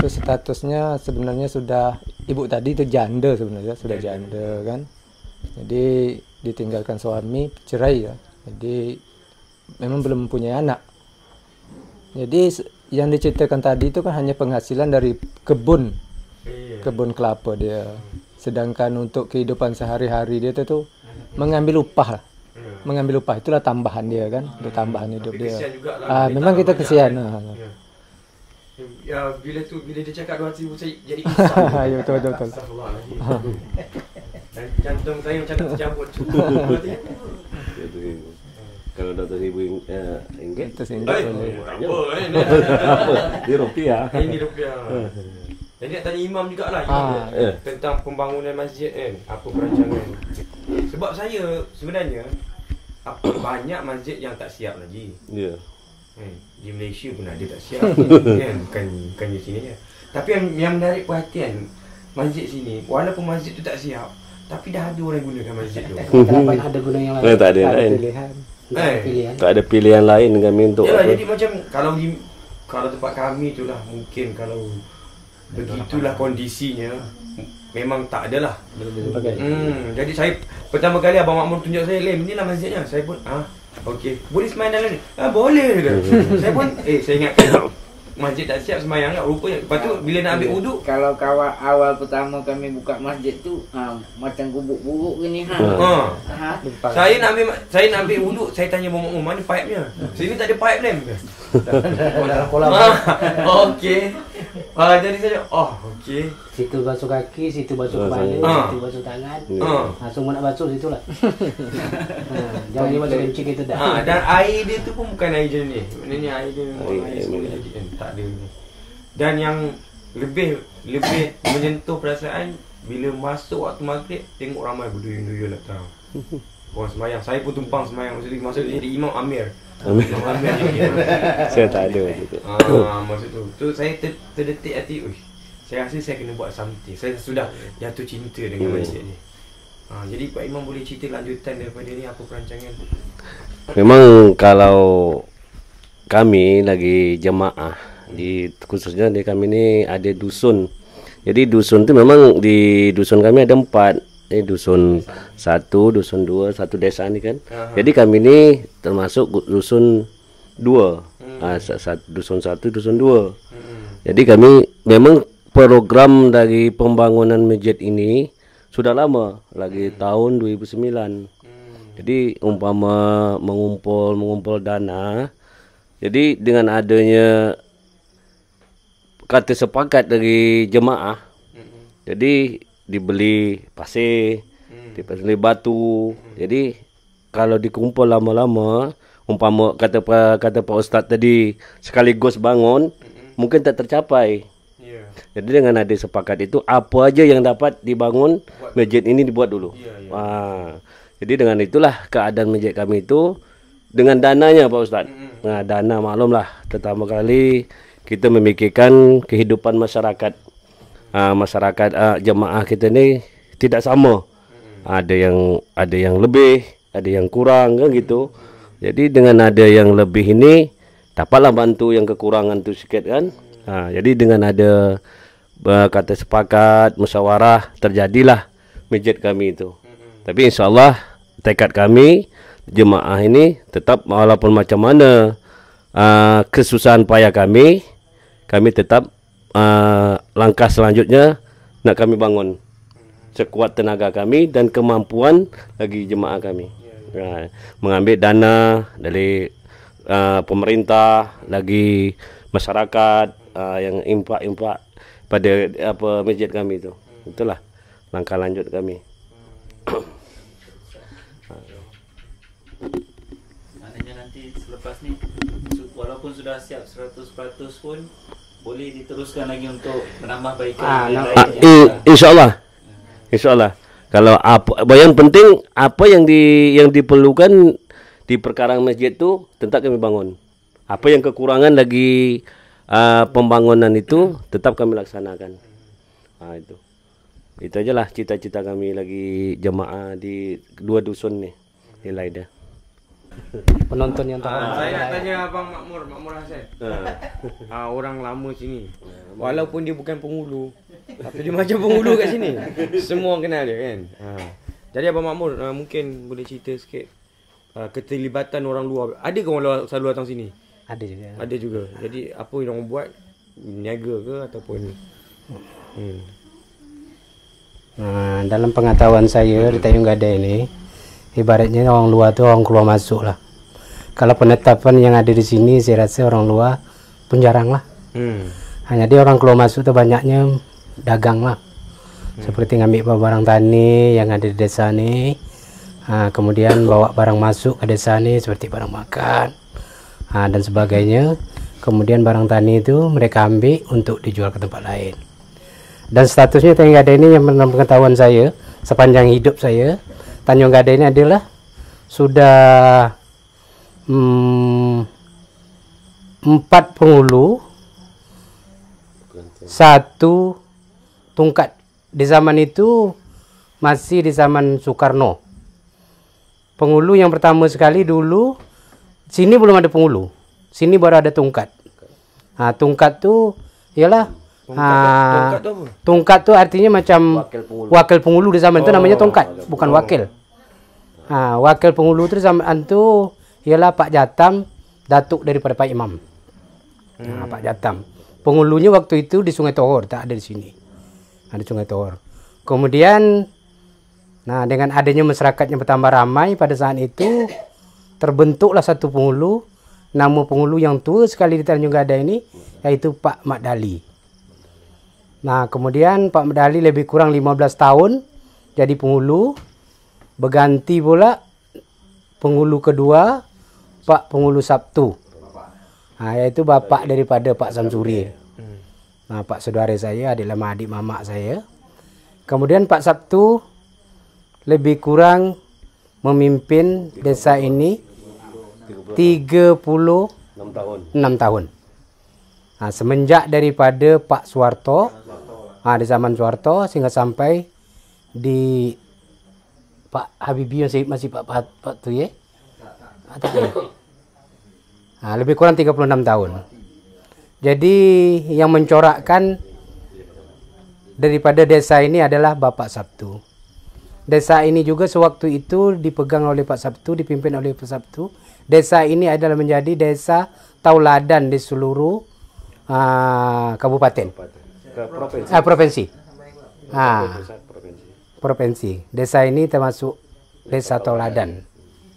itu statusnya sebenarnya sudah, ibu tadi itu janda sebenarnya, sudah janda kan. Jadi ditinggalkan suami, cerai ya. Jadi memang belum mempunyai anak. Jadi yang diceritakan tadi itu kan hanya penghasilan dari kebun kelapa dia. Sedangkan untuk kehidupan sehari-hari dia itu mengambil upah lah. Mengambil upah itulah tambahan dia kan, untuk tambahan hidup dia. Memang kita kesian. Ya, bila dia cakap 200,000 saya jadi kisah. Ya, betul. Astagfirullahaladzim. Dan jantung saya macam nak tercabut. Kalau 200,000 ringgit Itu sehingga boleh. di rupiah. Ini rupiah. Jadi nak tanya imam jugalah tentang pembangunan masjid kan, apa perancangan. Sebab saya sebenarnya banyak masjid yang tak siap lagi. Ya. Di Malaysia pun ada tak siap kan, bukan di sini je. Tapi yang menarik perhatian masjid sini, walaupun masjid tu tak siap, tapi dah ada orang gunakan masjid tu. Kenapa ada guna yang lain? Tak ada yang lain. Pilihan. Pilihan. Tak ada pilihan lain kami untuk Yalah, apa. jadi macam kalau tempat kami tu lah, mungkin kalau begitulah kondisinya, memang tak adalah. Jadi saya pertama kali Abang Makmur tunjuk saya, Lem, inilah masjidnya. Saya pun okey, boleh sembahyang dalam ni? Boleh ke? Saya pun saya ingatkan masjid tak siap sembahyang tak, rupanya. Lepas tu bila nak ambil wuduk, kalau awal pertama kami buka masjid tu macam gubuk buruk ni saya nak ambil wuduk, saya tanya Abang Makmur, mana paipnya? Sini tak ada paip, Lem. Dalam kolam. Okey. Jadi saya okey. Situ basuh kaki, situ basuh kepala, situ basuh tangan. Semua nak basuh situ lah. Jangan dia basuh kencing kita dah. Dan air dia tu pun bukan air jernih. Maknanya air dia air semula lagi kan. Tak ada ni. Dan yang lebih menyentuh perasaan bila masuk waktu maghrib, tengok ramai berduyun-duyun datang. Orang sembahyang. Saya pun tumpang sembahyang masa jadi Imam Amir. Saya tak ada waktu tu. Masa tu saya terdetik hati, saya rasa saya kena buat something. Saya sudah jatuh cinta dengan masjid ni. Jadi Pak Imam boleh cerita lanjutan daripada ni, apa perancangan? Memang kalau kami lagi jemaah khususnya di kami ni ada dusun. Jadi dusun tu memang di dusun kami ada 4. Dusun 1, dusun 2, satu desa ni kan. Jadi kami ni termasuk dusun 2. Dusun 1, dusun 2. Jadi kami memang program dari pembangunan masjid ini sudah lama, lagi tahun 2009. Jadi umpama mengumpul dana. Jadi dengan adanya kata sepakat dari jemaah, jadi dibeli pasir, dibeli batu. Jadi kalau dikumpul lama-lama, umpama kata Pak Ustaz tadi sekaligus bangun, mungkin tak tercapai. Jadi dengan ada sepakat itu, apa aja yang dapat dibangun masjid ini dibuat dulu. Jadi dengan itulah keadaan masjid kami itu dengan dananya Pak Ustaz. Dana maklumlah, pertama kali kita memikirkan kehidupan masyarakat. Masyarakat jemaah kita ni tidak sama. Ada yang lebih, ada yang kurang kan gitu. Jadi dengan ada yang lebih ini dapatlah bantu yang kekurangan tu sikit kan. Jadi dengan ada kata sepakat, musyawarah, terjadilah masjid kami itu. Tapi insya-Allah tekad kami jemaah ini tetap walaupun macam mana kesusahan payah kami tetap langkah selanjutnya nak kami bangun sekuat tenaga kami dan kemampuan lagi jemaah kami. Mengambil dana dari pemerintah, lagi masyarakat yang impak pada masjid kami itu. Itulah langkah lanjut kami. Maknanya nanti selepas ni walaupun sudah siap 100% pun boleh diteruskan lagi untuk menambah baikan insyaallah. Kalau yang penting apa yang diperlukan di perkara masjid tu tetap kami bangun. Apa yang kekurangan lagi pembangunan itu tetap kami laksanakan. Itu ajalah cita-cita kami lagi jemaah di 2 dusun ni di Laida. penonton yang tahu. Saya nak tanya Abang Makmur Hassan. Orang lama sini. Walaupun dia bukan penghulu, tapi dia macam penghulu kat sini. Semua orang kenal dia kan. Jadi Abang Makmur mungkin boleh cerita sikit keterlibatan orang luar. Ada ke orang luar selalu datang sini? Ada juga. Ada juga. Jadi apa yang orang buat? Niaga ke ataupun Nah, dalam pengetahuan saya di Tanjung Gadai ini, ibaratnya orang luar tu orang keluar masuk lah. Kalau penetapan yang ada di sini, saya rasa orang luar pun jarang lah. Hanya dia orang keluar masuk tu banyaknya dagang lah. Seperti ngambil barang tani yang ada di desa ni, kemudian bawa barang masuk ke desa ni seperti barang makan dan sebagainya. Kemudian barang tani itu mereka ambil untuk dijual ke tempat lain. Dan statusnya Tanjung Gadai ini yang menurut pengetahuan saya sepanjang hidup saya, Tanjung Gadai ini adalah sudah 4 penghulu, 1 tungkat. Di zaman itu masih di zaman Soekarno. Penghulu yang pertama sekali dulu, sini belum ada penghulu, sini baru ada tungkat. Tungkat tu ialah tungkat tu artinya macam wakil penghulu di zaman itu namanya tungkat, bukan wakil. Wakil penghulu tu di zaman itu ialah Pak Jatam, datuk daripada Pak Imam. Pak Jatam. Penghulunya waktu itu di Sungai Tohor, tak ada di sini. Ada Sungai Tohor. Kemudian dengan adanya masyarakat yang bertambah ramai pada saat itu terbentuklah satu penghulu. Nama penghulu yang tua sekali di Tanjung Gadai ini yaitu Pak Mat Dali. Kemudian Pak Mat Dali lebih kurang 15 tahun jadi penghulu. Berganti pula penghulu kedua Pak Penghulu Sabtu. Yaitu bapak daripada Pak Samsuri. Pak saudara saya adalah adik mamak saya. Kemudian Pak Sabtu lebih kurang memimpin desa ini 36 tahun. Semenjak daripada Pak Suharto, di zaman Suharto sehingga sampai di Pak Habibie masih Pak tu ya. Lebih kurang 36 tahun. Jadi yang mencorakkan daripada desa ini adalah Bapak Sabtu. Desa ini juga sewaktu itu dipegang oleh Pak Sabtu, dipimpin oleh Pak Sabtu. Desa ini adalah menjadi desa tauladan di seluruh kabupaten. Provinsi. Provinsi. Desa ini termasuk desa tauladan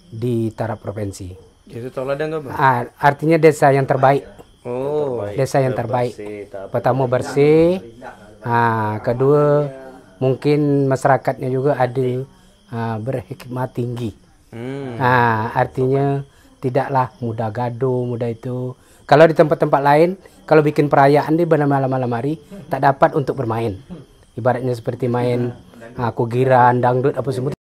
di taraf provinsi. Desa tauladan tu apa? Artinya desa yang terbaik. Desa yang terbaik. Pertama bersih. Kedua mungkin masyarakatnya juga ada berhikmat tinggi. Artinya tidaklah mudah gaduh, mudah itu. Kalau di tempat-tempat lain, kalau bikin perayaan di malam-malam hari tak dapat untuk bermain. Ibaratnya seperti main kugiran, dangdut apa semua.